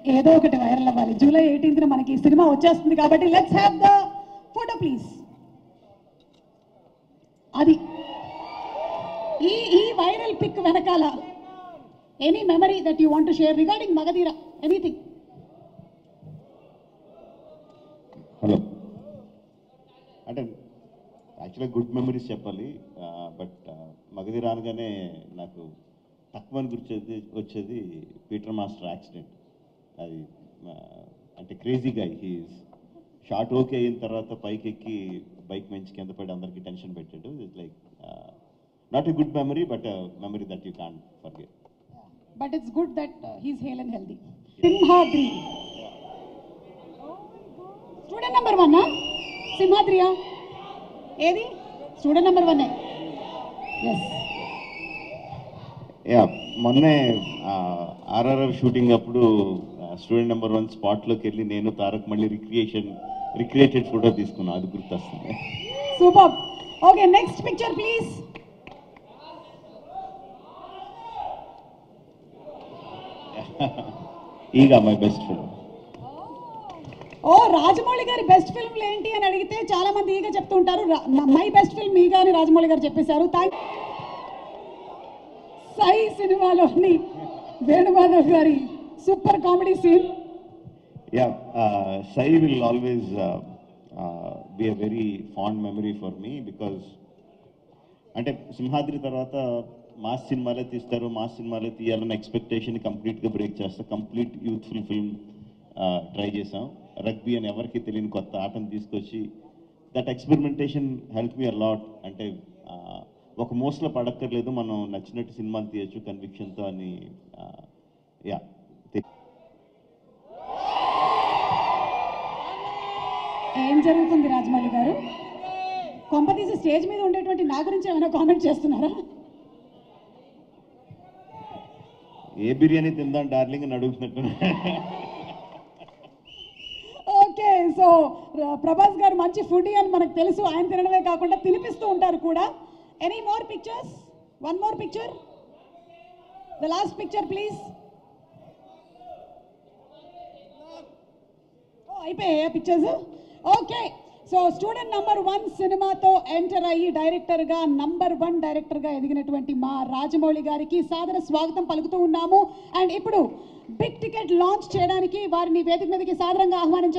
ఏదో ఒకటి వైరల్ అవ్వాలి. జూలై 18న మనకి ఈ సినిమా వచ్చేస్తుంది కాబట్టి let's have the photo please. అది ఈ వైరల్ పిక్ వెనకాల any memory that you want to share regarding Magadheera, anything? Hello, అంటే యాక్చువల్గా గుడ్ మెమరీస్ చెప్పాలి, బట్ మగధీర అనగానే నాకు తక్కువ వచ్చేది పీటర్ మాస్టర్ యాక్సిడెంట్. అది అంటే crazy guy, he's shot okay అయిన తర్వాత పైకి ఎక్కి బైక్ మంచి కింద పడి అందరికీ టెన్షన్ పెట్టాడు. It's like not a good memory, but memory that you can't forget. But it's good that he's hale and healthy. Simhadri student number 1 సింహాద్రియా ఏది? Student number 1. ఎస్. యా, మొన్నే ఆర్ఆర్ఆర్ షూటింగ్ అప్పుడు స్టూడెంట్ నెంబర్ 1 స్పాట్లోకి వెళ్ళి నేను తారక్ మళ్ళీ రిక్రియేటెడ్ ఫోటో తీసుకున్నాను. అది గుర్తొస్తుంది. Super. Okay, next picture please. Eega my best film. Oh, Rajamouli గారి బెస్ట్ ఫిల్మ్లు ఏంటి అని అడిగితే చాలా మంది ఈగా చెప్తూ ఉంటారు. మై బెస్ట్ ఫిల్మ్ ఈగా అని రాజమౌళి గారు చెప్పేశారు. సై సినిమాలోని వేణుమాధవ్ గారి super comedy scene. Yeah, Sye will always be a very fond memory for me, because అంటే సింహాద్రి తర్వాత మాస్ సినిమాలే తీస్తారు, మాస్ సినిమాలే తీయాలన్న ఎక్స్పెక్టేషన్ కంప్లీట్గా బ్రేక్ చేస్తా. కంప్లీట్ యూత్ఫుల్ ఫిల్మ్ ట్రై చేసాం. రగ్బీ అని ఎవరికి తెలియని కొత్త ఆటను తీసుకొచ్చి that experimentation help me a lot. అంటే ఒక మోస్ట్లో పడక్కర్లేదు, మనం నచ్చినట్టు సినిమాలు తీయచ్చు కన్విక్షన్తో అని. యా, ఏం జరుగుతుంది రాజమౌళి గారు? కొంపతీసి స్టేజ్ మీద ఉండేటువంటి నా గురించి ఏమైనా కామెంట్ చేస్తున్నారా? ఏ బిర్యానీ తిందాం డార్లింగ్ అని అడుగుతున్నట్టు. ఓకే, సో ప్రభాస్ గారు మంచి ఫుడీ అని మనకు తెలుసు. ఆయన తినడమే కాకుండా తినిపిస్తూ ఉంటారు కూడా. Any more pictures? One more picture, the last picture please. అయిపోయాయా pictures? Okay, so student number 1 సినిమాతో ఎంటర్ అయ్యి డైరెక్టర్గా నంబర్ 1 డైరెక్టర్గా ఎదిగినటువంటి మా రాజమౌళి గారికి సాదర స్వాగతం పలుకుతూ ఉన్నాము. అండ్ ఇప్పుడు బిగ్ టికెట్ లాంచ్ చేయడానికి వారిని వేదిక మీదకి సాదరంగా ఆహ్వానించారు.